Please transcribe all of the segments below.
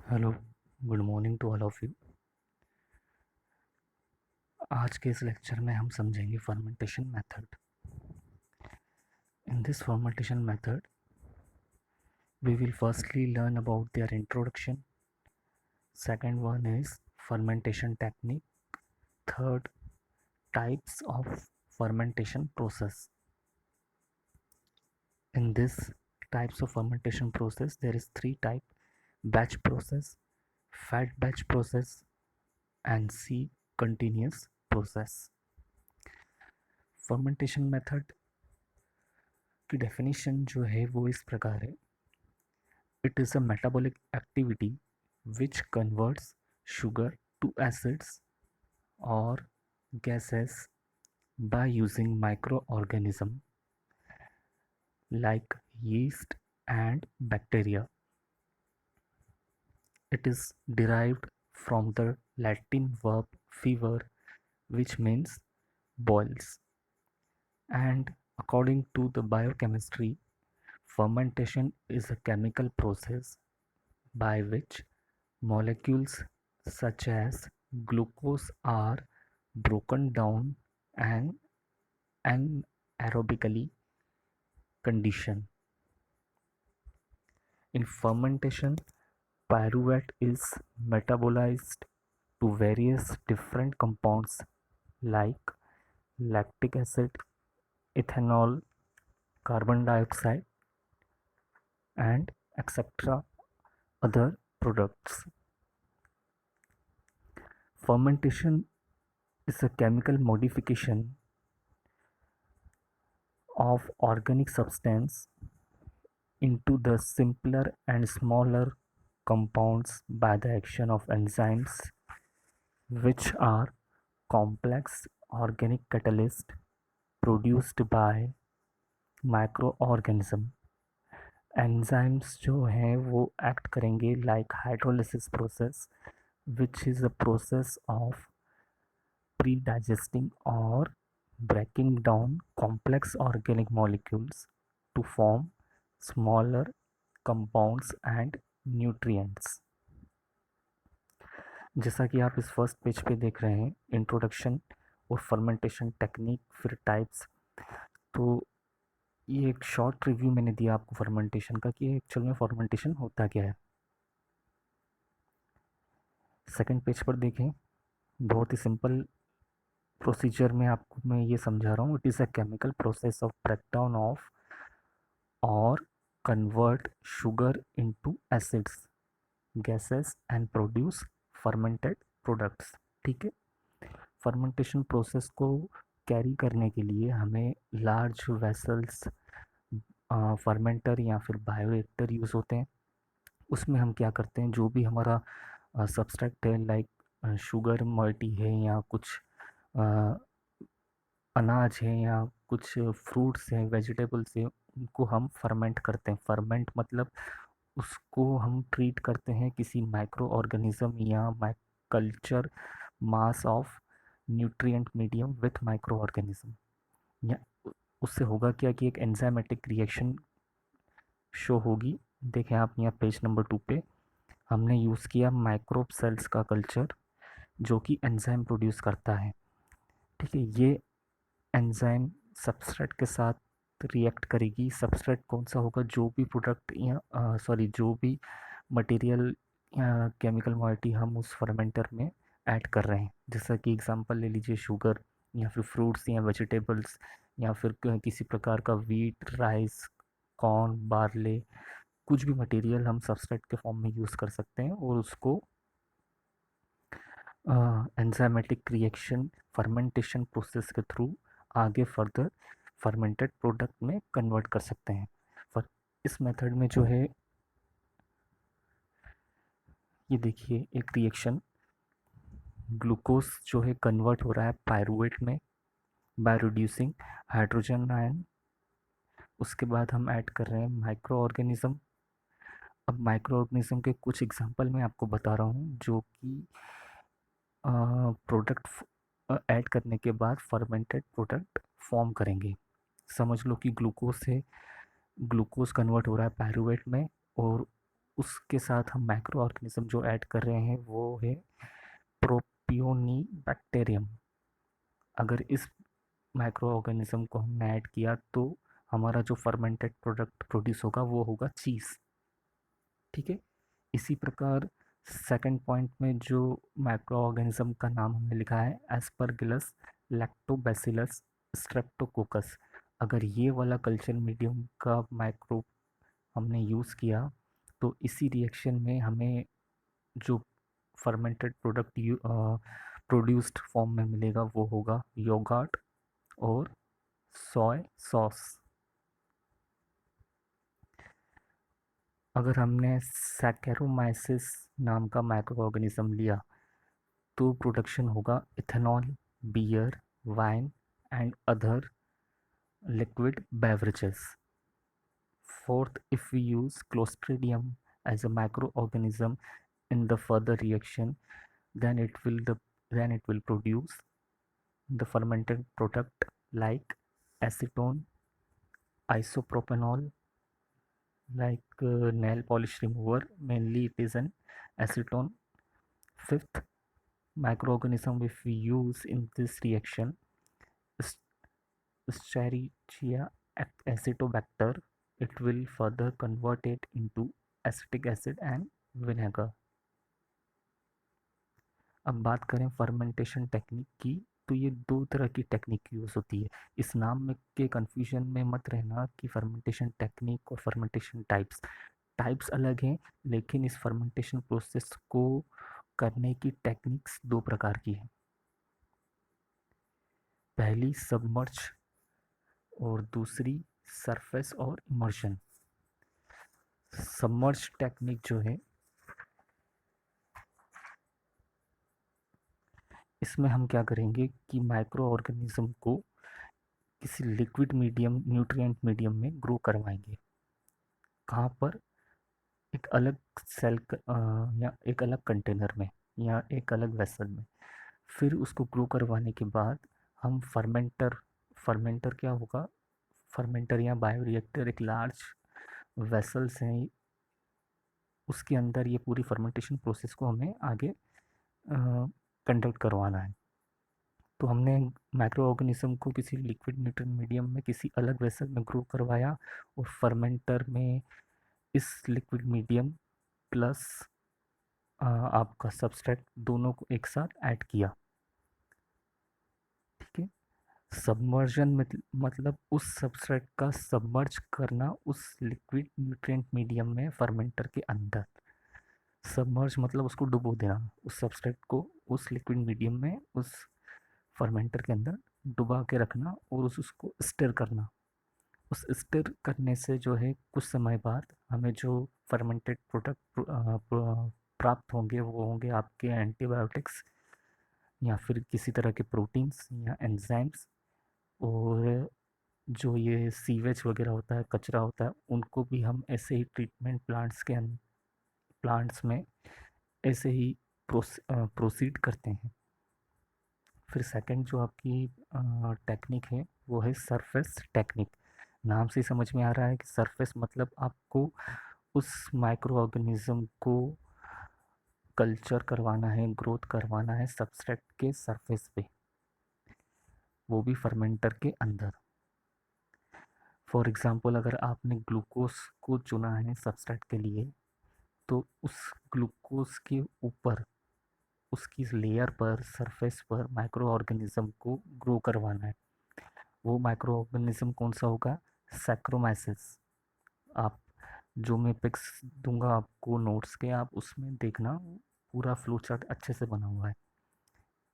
Hello, good morning to all of you. आज के इस लेक्चर में हम समझेंगे fermentation method. In this fermentation method we will firstly learn about their introduction. Second one is fermentation technique. Third, types of fermentation process. In this types of fermentation process there is three type: batch process, fat batch process and C continuous process. Fermentation method की definition जो है वो इस प्रकार है: it is a metabolic activity which converts sugar to acids और gases by using microorganism like yeast and bacteria. It is derived from the Latin verb fever, which means boils, and according to the biochemistry, fermentation is a chemical process by which molecules such as glucose are broken down and anaerobically conditioned. In fermentation, pyruvate is metabolized to various different compounds like lactic acid, ethanol, carbon dioxide, and etc. other products. Fermentation is a chemical modification of organic substance into the simpler and smaller compounds by the action of enzymes, which are complex organic catalysts produced by microorganism. Enzymes जो हैं वो act करेंगे like hydrolysis process, which is a process of pre digesting और breaking down complex organic molecules to form smaller compounds and nutrients. जैसा कि आप इस first page पे देख रहे हैं, इंट्रोडक्शन और फर्मेंटेशन टेक्निक, फिर टाइप्स। तो ये एक शॉर्ट रिव्यू मैंने दिया आपको फर्मेंटेशन का कि एक्चुअल में फर्मेंटेशन होता क्या है। सेकंड पेज पर देखें, बहुत ही सिंपल प्रोसीजर में आपको मैं ये समझा रहा हूँ। It is a chemical process of breakdown of और convert sugar into acids, gases and produce fermented products। ठीक है, फर्मेंटेशन प्रोसेस को कैरी करने के लिए हमें लार्ज वेसल्स, फर्मेंटर या फिर बायोरिएक्टर यूज़ होते हैं। उसमें हम क्या करते हैं, जो भी हमारा सब्सट्रैक्ट है लाइक शुगर मल्टी है या कुछ अ, अनाज है या कुछ फ्रूट्स हैं, वेजिटेबल्स हैं, उनको हम फर्मेंट करते हैं। फर्मेंट मतलब उसको हम ट्रीट करते हैं किसी माइक्रो ऑर्गेनिज्म या culture mass of nutrient medium with micro organism. या उससे होगा क्या कि एक एंजाइमेटिक रिएक्शन शो होगी। देखें आप यहाँ पेज नंबर 2 पे हमने यूज़ किया माइक्रोब सेल्स का कल्चर जो कि एंजाइम प्रोड्यूस करता है। ठीक है, ये एंजाइम सबस्ट्रेट के साथ रिएक्ट करेगी। सबस्ट्रेट कौन सा होगा, जो भी प्रोडक्ट या जो भी मटेरियल या केमिकल मॉइटी हम उस फर्मेंटर में ऐड कर रहे हैं। जैसा कि एग्जांपल ले लीजिए, शुगर या फिर फ्रूट्स या वेजिटेबल्स या फिर किसी प्रकार का वीट, राइस, कॉर्न, बार्ले, कुछ भी मटेरियल हम सबस्ट्रेट के फॉर्म में यूज़ कर सकते हैं और उसको एंजाइमेटिक रिएक्शन फर्मेंटेशन प्रोसेस के थ्रू आगे फर्दर फर्मेंटेड प्रोडक्ट में कन्वर्ट कर सकते हैं। पर इस मेथड में जो है, ये देखिए एक रिएक्शन, ग्लूकोज जो है कन्वर्ट हो रहा है पायरुवेट में बाय रिड्यूसिंग हाइड्रोजन आयन। उसके बाद हम ऐड कर रहे हैं माइक्रो ऑर्गेनिज्म। अब माइक्रो ऑर्गेनिज्म के कुछ एग्जांपल मैं आपको बता रहा हूँ जो कि प्रोडक्ट ऐड करने के बाद फर्मेंटेड प्रोडक्ट फॉर्म करेंगे। समझ लो कि ग्लूकोज से ग्लूकोज कन्वर्ट हो रहा है पायरुवेट में और उसके साथ हम माइक्रो ऑर्गेनिज्म जो ऐड कर रहे हैं वो है प्रोपियोनिबैक्टीरियम। अगर इस माइक्रो ऑर्गेनिज्म को हमने ऐड किया तो हमारा जो फर्मेंटेड प्रोडक्ट प्रोड्यूस होगा वो होगा चीज़। ठीक है। इसी प्रकार सेकंड पॉइंट में जो माइक्रो ऑर्गेनिज्म का नाम हमने लिखा है एस्परगिलस लैक्टोबैसिलस स्ट्रेप्टोकोकस। अगर ये वाला कल्चर मीडियम का माइक्रो हमने यूज़ किया तो इसी रिएक्शन में हमें जो फर्मेंटेड प्रोडक्ट प्रोड्यूस्ड फॉर्म में मिलेगा वो होगा योगर्ट और सोय सॉस। अगर हमने सैकेरोमाइसिस नाम का माइक्रो ऑर्गेनिज्म लिया तो प्रोडक्शन होगा ethanol, beer, wine and other liquid beverages. Fourth, if we use Clostridium as a microorganism in the further reaction, then it will produce the fermented product like acetone, isopropanol, like nail polish remover. Mainly, it is an acetone. Fifth, microorganism if we use in this reaction is Escherichia acetobacter. It will further convert it into acetic acid and vinegar. अब बात करें fermentation technique की, तो ये दो तरह की technique use होती है। इस नाम में के कन्फ्यूजन में मत रहना कि फर्मेंटेशन टेक्निक और फर्मेंटेशन टाइप्स टाइप्स अलग हैं, लेकिन इस फर्मेंटेशन प्रोसेस को करने की टेक्निक्स दो प्रकार की हैं। पहली सबमर्ज और दूसरी सरफेस और इमर्शन। सबमर्ज टेक्निक जो है इसमें हम क्या करेंगे कि माइक्रो ऑर्गेनिज्म को किसी लिक्विड मीडियम न्यूट्रिएंट मीडियम में ग्रो करवाएंगे। कहाँ पर? एक अलग सेल या एक अलग कंटेनर में या एक अलग वेसल में। फिर उसको ग्रो करवाने के बाद हम फर्मेंटर क्या होगा? फर्मेंटर या बायोरिएक्टर एक लार्ज वेसल से उसके अंदर ये पूरी फर्मेंटेशन प्रोसेस को हमें आगे कंडक्ट करवाना है। तो हमने माइक्रो ऑर्गेनिज्म को किसी लिक्विड न्यूट्रल मीडियम में किसी अलग वेसल में ग्रो करवाया और फर्मेंटर में इस लिक्विड मीडियम प्लस आपका सबस्ट्रेट दोनों को एक साथ ऐड किया। ठीक है। सबमर्जन मतलब उस सबस्ट्रेट का सबमर्ज करना उस लिक्विड न्यूट्रिएंट मीडियम में फर्मेंटर के अंदर। सबमर्ज मतलब उसको डुबो देना, उस सबस्ट्रेट को उस लिक्विड मीडियम में उस फर्मेंटर के अंदर डुबा के रखना और उसको स्टर करना। उस स्टर करने से जो है कुछ समय बाद हमें जो फर्मेंटेड प्रोडक्ट प्राप्त होंगे वो होंगे आपके एंटीबायोटिक्स या फिर किसी तरह के प्रोटीन्स या एंजाइम्स। और जो ये सीवेज वगैरह होता है, कचरा होता है, उनको भी हम ऐसे ही ट्रीटमेंट प्लांट्स में ऐसे ही प्रोसीड करते हैं। फिर सेकंड जो आपकी टेक्निक है वो है सरफेस टेक्निक। नाम से समझ में आ रहा है कि सरफेस मतलब आपको उस माइक्रो ऑर्गेनिज्म को कल्चर करवाना है, ग्रोथ करवाना है सबस्ट्रेट के सरफेस पे, वो भी फर्मेंटर के अंदर। फॉर एग्जांपल अगर आपने ग्लूकोज को चुना है सबस्ट्रेट के लिए, तो उस ग्लूकोज के ऊपर उसकी लेयर पर सरफेस पर माइक्रो ऑर्गेनिज्म को ग्रो करवाना है। वो माइक्रो ऑर्गेनिज्म कौन सा होगा? सैक्रोमाइसिस। आप जो मैं पिक्स दूंगा आपको नोट्स के, आप उसमें देखना, पूरा फ्लो चार्ट अच्छे से बना हुआ है।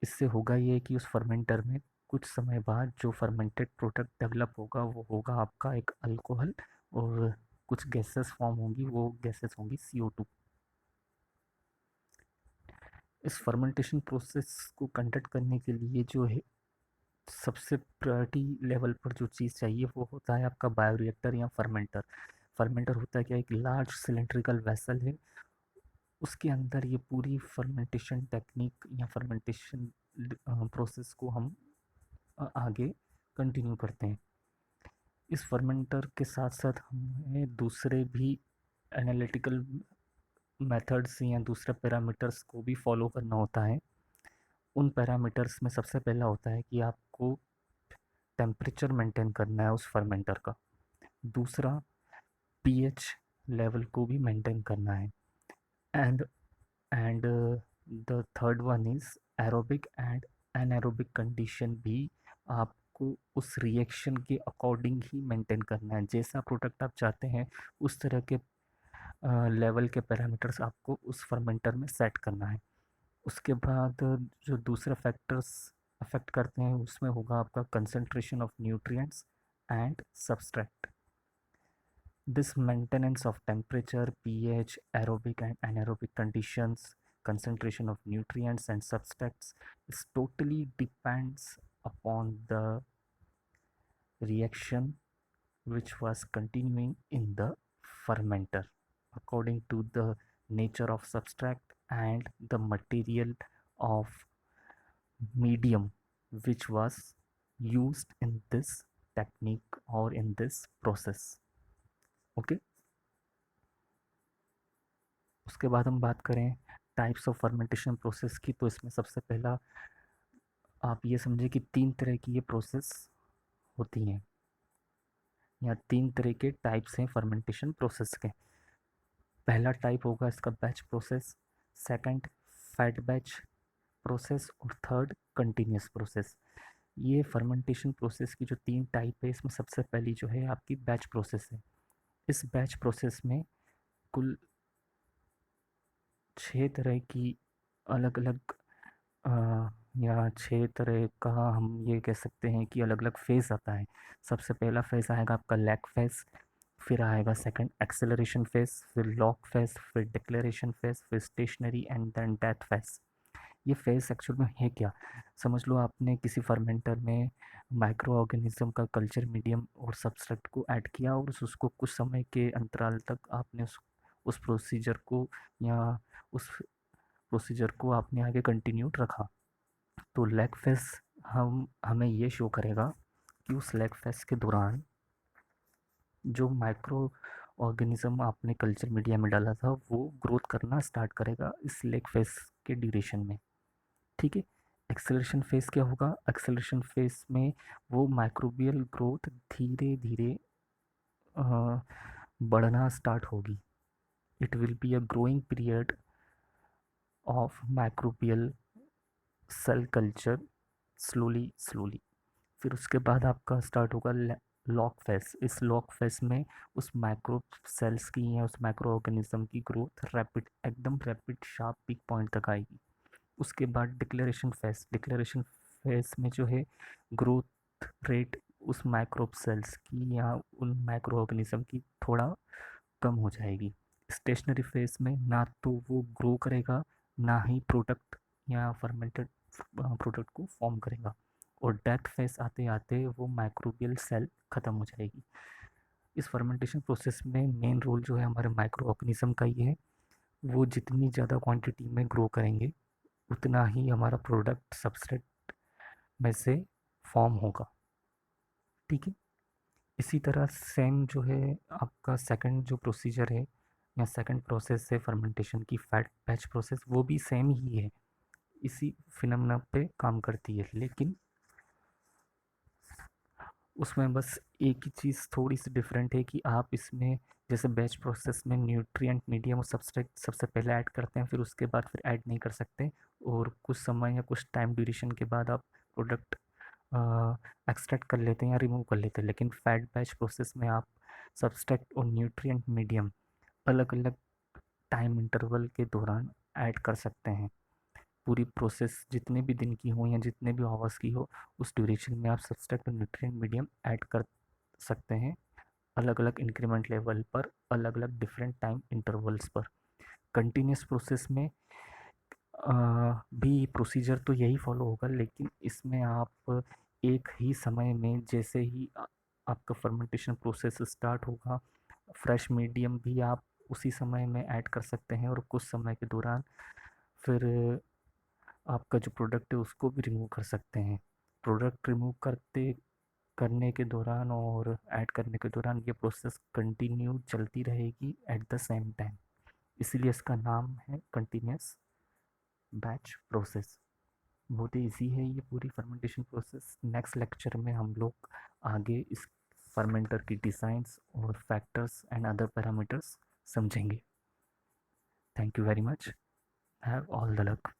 इससे होगा ये कि उस फर्मेंटर में कुछ समय बाद जो फर्मेंटेड प्रोडक्ट डेवलप होगा वो होगा आपका एक अल्कोहल, और कुछ गैसेस फॉर्म होंगी, वो गैसेस होंगी CO2। इस फर्मेंटेशन प्रोसेस को कंडक्ट करने के लिए जो है सबसे प्रायोरिटी लेवल पर जो चीज़ चाहिए वो होता है आपका बायोरिएक्टर या फर्मेंटर। फर्मेंटर होता है क्या? एक लार्ज सिलेंड्रिकल वेसल है, उसके अंदर ये पूरी फर्मेंटेशन टेक्निक या फर्मेंटेशन प्रोसेस को हम आगे कंटिन्यू करते हैं। इस फर्मेंटर के साथ साथ हमें दूसरे भी एनालिटिकल मेथड्स या दूसरे पैरामीटर्स को भी फॉलो करना होता है। उन पैरामीटर्स में सबसे पहला होता है कि आपको टेम्परेचर मेंटेन करना है उस फर्मेंटर का। दूसरा, पीएच लेवल को भी मेंटेन करना है। And and the third one is aerobic and anaerobic condition भी आपको उस रिएक्शन के अकॉर्डिंग ही मेंटेन करना है। जैसा प्रोडक्ट आप चाहते हैं उस तरह के लेवल के पैरामीटर्स आपको उस फर्मेंटर में सेट करना है। उसके बाद जो दूसरे फैक्टर्स अफेक्ट करते हैं उसमें होगा आपका concentration of nutrients and subtract. This maintenance of temperature, pH, aerobic and anaerobic conditions, concentration of nutrients and substrates is totally depends upon the reaction which was continuing in the fermenter according to the nature of substrate and the material of medium which was used in this technique or in this process. Okay. उसके बाद हम बात करें types of fermentation process की, तो इसमें सबसे पहला आप ये समझे कि 3 तरह की ये प्रोसेस होती हैं, या 3 तरह के टाइप्स हैं फर्मेंटेशन प्रोसेस के। पहला टाइप होगा इसका batch process, second fat batch process और थर्ड कंटिन्यूस प्रोसेस। ये फर्मेंटेशन प्रोसेस की जो 3 टाइप है इसमें सबसे पहली जो है आपकी बैच प्रोसेस है। इस बैच प्रोसेस में कुल 6 तरह की अलग अलग या 6 तरह का हम ये कह सकते हैं कि अलग अलग फेज़ आता है। सबसे पहला फेज़ आएगा आपका लैग फेज़, फिर आएगा सेकंड एक्सेलरेशन फेज़, फिर लॉक फेज़, फिर डिक्लेरेशन फेज़, फिर stationary and then death phase. ये फेज़ एक्चुअल में है क्या? समझ लो आपने किसी फर्मेंटर में माइक्रो ऑर्गेनिज्म का कल्चर मीडियम और सब्सट्रैक्ट को ऐड किया और उसको कुछ समय के अंतराल तक आपने उस प्रोसीजर को या उस प्रोसीजर को आपने आगे कंटिन्यूड रखा। तो लैग फेस हम हमें ये शो करेगा कि उस लैग फेस के दौरान जो माइक्रो ऑर्गेनिज्म आपने कल्चर मीडिया में डाला था वो ग्रोथ करना स्टार्ट करेगा इस लैग फेस के ड्यूरेशन में। ठीक है। एक्सेलरेशन फेस क्या होगा? एक्सेलरेशन फेस में वो माइक्रोबियल ग्रोथ धीरे धीरे बढ़ना स्टार्ट होगी। It will be a growing period of microbial cell culture slowly slowly. फिर उसके बाद आपका स्टार्ट होगा लॉक फेस। इस लॉक फेस में उस माइक्रो सेल्स की या उस माइक्रो ऑर्गेनिज्म की ग्रोथ रैपिड, एकदम रैपिड शार्प पीक पॉइंट तक आएगी। उसके बाद डिक्लेरेशन फेस। डिक्लेरेशन फेस में जो है ग्रोथ रेट उस माइक्रोब सेल्स की या उन माइक्रो ऑर्गेनिज्म की थोड़ा कम हो जाएगी। स्टेशनरी फेस में ना तो वो ग्रो करेगा ना ही प्रोडक्ट या फर्मेंटेड प्रोडक्ट को फॉर्म करेगा, और डेथ फेस आते आते वो माइक्रोबियल सेल ख़त्म हो जाएगी। इस फर्मेंटेशन प्रोसेस में मेन रोल जो है हमारे माइक्रो ऑर्गेनिज्म का ही है। वो जितनी ज़्यादा क्वांटिटी में ग्रो करेंगे उतना ही हमारा प्रोडक्ट सबस्ट्रेट में से फॉर्म होगा। ठीक है। इसी तरह सेम जो है आपका सेकंड जो प्रोसीजर है या सेकंड प्रोसेस है फर्मेंटेशन की, फैट बैच प्रोसेस, वो भी सेम ही है, इसी फिनोमेना पे काम करती है। लेकिन उसमें बस एक ही चीज़ थोड़ी सी डिफरेंट है कि आप इसमें जैसे बैच प्रोसेस में न्यूट्रिएंट मीडियम और सब्सट्रेट सबसे पहले ऐड करते हैं, फिर उसके बाद फिर ऐड नहीं कर सकते, और कुछ समय या कुछ टाइम ड्यूरेशन के बाद आप प्रोडक्ट एक्सट्रैक्ट कर लेते हैं या रिमूव कर लेते हैं। लेकिन फैट बैच प्रोसेस में आप सब्सट्रेट और न्यूट्रिएंट मीडियम अलग अलग टाइम इंटरवल के दौरान ऐड कर सकते हैं। पूरी प्रोसेस जितने भी दिन की हो या जितने भी आवर्स की हो, उस ड्यूरेशन में आप सब्सट्रैक्ट और न्यूट्रिएंट मीडियम ऐड कर सकते हैं अलग अलग इंक्रीमेंट लेवल पर, अलग अलग डिफरेंट टाइम इंटरवल्स पर। कंटिन्यूस प्रोसेस में भी प्रोसीजर तो यही फॉलो होगा, लेकिन इसमें आप एक ही समय में जैसे ही आपका फर्मेंटेशन प्रोसेस स्टार्ट होगा, फ्रेश मीडियम भी आप उसी समय में ऐड कर सकते हैं, और कुछ समय के दौरान फिर आपका जो प्रोडक्ट है उसको भी रिमूव कर सकते हैं। प्रोडक्ट रिमूव करने के दौरान और ऐड करने के दौरान ये प्रोसेस कंटिन्यू चलती रहेगी एट द सेम टाइम। इसीलिए इसका नाम है कंटिन्यूस बैच प्रोसेस। बहुत ही ईजी है ये पूरी फर्मेंटेशन प्रोसेस। नेक्स्ट लेक्चर में हम लोग आगे इस फर्मेंटर की डिज़ाइंस और फैक्टर्स एंड अदर पैरामीटर्स समझेंगे। Thank you very much. Have all the luck.